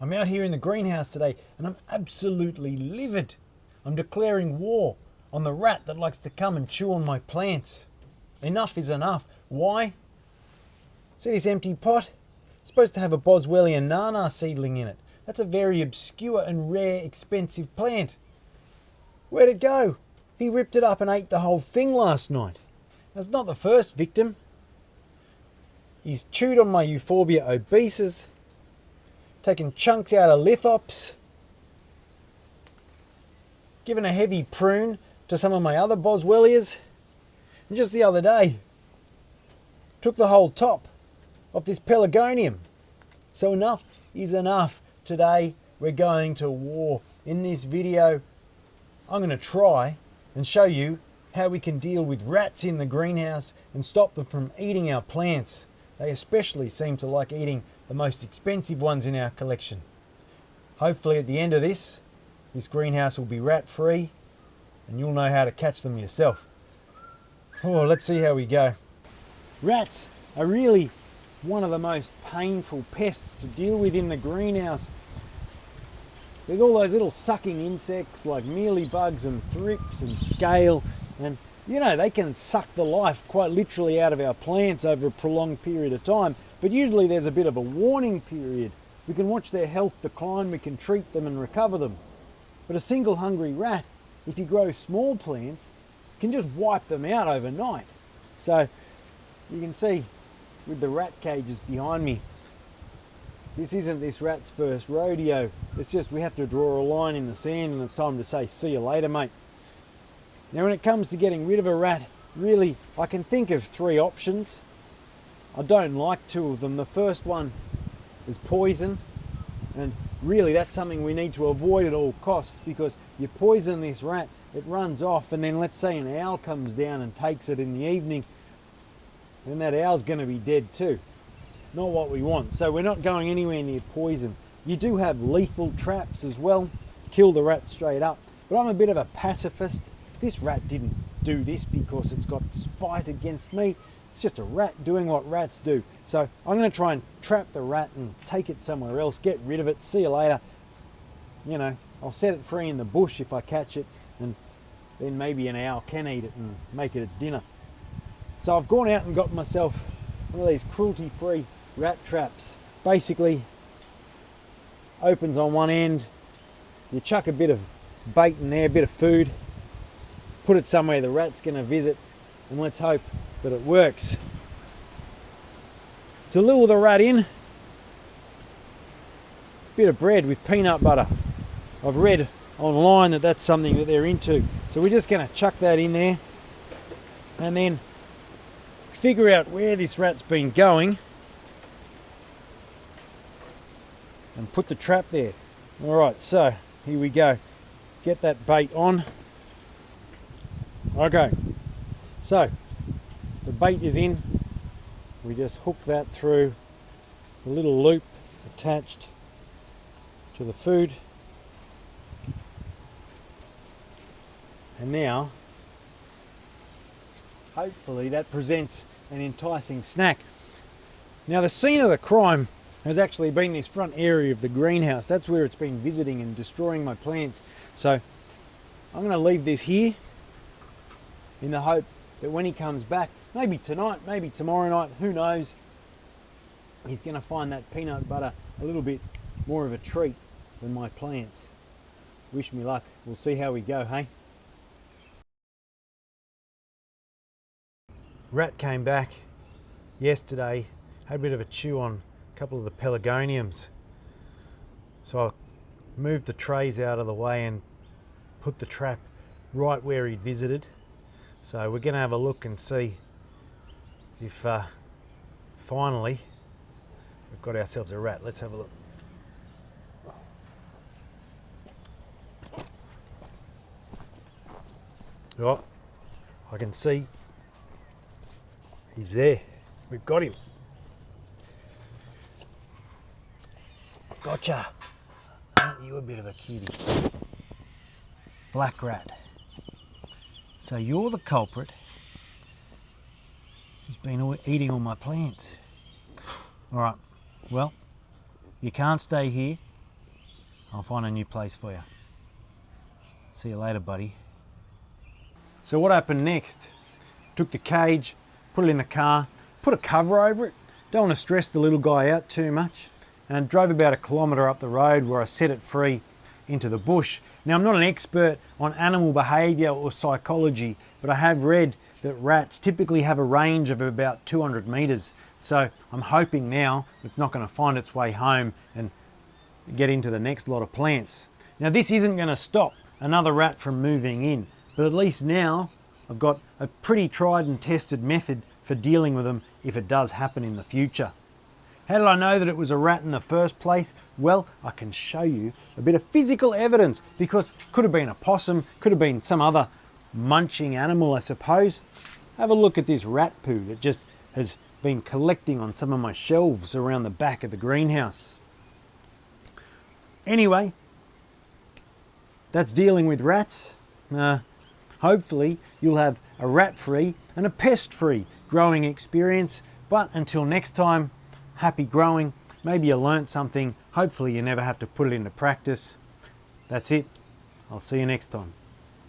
I'm out here in the greenhouse today and I'm absolutely livid. I'm declaring war on the rat that likes to come and chew on my plants. Enough is enough. Why? See this empty pot? It's supposed to have a Boswellian nana seedling in it. That's a very obscure and rare, expensive plant. Where'd it go? He ripped it up and ate the whole thing last night. That's not the first victim. He's chewed on my Euphorbia obesus, taken chunks out of lithops, given a heavy prune to some of my other Boswellias, and just the other day, took the whole top of this pelargonium. So enough is enough. Today we're going to war. In this video, I'm going to try and show you how we can deal with rats in the greenhouse and stop them from eating our plants. They especially seem to like eating the most expensive ones in our collection. Hopefully at the end of this greenhouse will be rat free and you'll know how to catch them yourself. Oh, let's see how we go. Rats are really one of the most painful pests to deal with in the greenhouse. There's all those little sucking insects like mealybugs and thrips and scale, and you know, they can suck the life quite literally out of our plants over a prolonged period of time, but usually there's a bit of a warning period. We can watch their health decline, we can treat them and recover them. But a single hungry rat, if you grow small plants, can just wipe them out overnight. So you can see with the rat cages behind me, this isn't this rat's first rodeo. It's just we have to draw a line in the sand and it's time to say, see you later, mate. Now when it comes to getting rid of a rat, really, I can think of three options. I don't like two of them. The first one is poison, and really that's something we need to avoid at all costs, because you poison this rat, it runs off, and then let's say an owl comes down and takes it in the evening, then that owl's going to be dead too. Not what we want. So we're not going anywhere near poison. You do have lethal traps as well. Kill the rat straight up. But I'm a bit of a pacifist. This rat didn't do this because it's got spite against me. It's just a rat doing what rats do. So I'm going to try and trap the rat and take it somewhere else, get rid of it, see you later. You know, I'll set it free in the bush if I catch it, and then maybe an owl can eat it and make it its dinner. So I've gone out and got myself one of these cruelty-free rat traps. Basically, opens on one end, you chuck a bit of bait in there, a bit of food, put it somewhere the rat's going to visit, and let's hope that it works. To lure the rat in, bit of bread with peanut butter. I've read online that that's something that they're into. So we're just going to chuck that in there and then figure out where this rat's been going and put the trap there. Alright, so here we go. Get that bait on. Okay, so the bait is in. We just hook that through the little loop attached to the food. And now, hopefully that presents an enticing snack. Now the scene of the crime has actually been this front area of the greenhouse. That's where it's been visiting and destroying my plants. So I'm going to leave this here in the hope that when he comes back, maybe tonight, maybe tomorrow night, who knows, he's going to find that peanut butter a little bit more of a treat than my plants. Wish me luck. We'll see how we go, hey? Rat came back yesterday, had a bit of a chew on a couple of the pelargoniums. So I moved the trays out of the way and put the trap right where he'd visited. So we're going to have a look and see if finally we've got ourselves a rat. Let's have a look. Oh, I can see he's there. We've got him. Gotcha. Aren't you a bit of a cutie? Black rat. So you're the culprit who's been eating all my plants. All right, well, you can't stay here. I'll find a new place for you. See you later, buddy. So what happened next? Took the cage, put it in the car, put a cover over it. Don't want to stress the little guy out too much. And drove about 1 kilometre up the road where I set it free into the bush. Now, I'm not an expert on animal behaviour or psychology, but I have read that rats typically have a range of about 200 metres. So I'm hoping now it's not going to find its way home and get into the next lot of plants. Now, this isn't going to stop another rat from moving in, but at least now I've got a pretty tried and tested method for dealing with them if it does happen in the future. How did I know that it was a rat in the first place? Well, I can show you a bit of physical evidence, because it could have been a possum, could have been some other munching animal, I suppose. Have a look at this rat poo that just has been collecting on some of my shelves around the back of the greenhouse. Anyway, that's dealing with rats. Hopefully you'll have a rat-free and a pest-free growing experience. But until next time, happy growing. Maybe you learnt something. Hopefully you never have to put it into practice. That's it. I'll see you next time.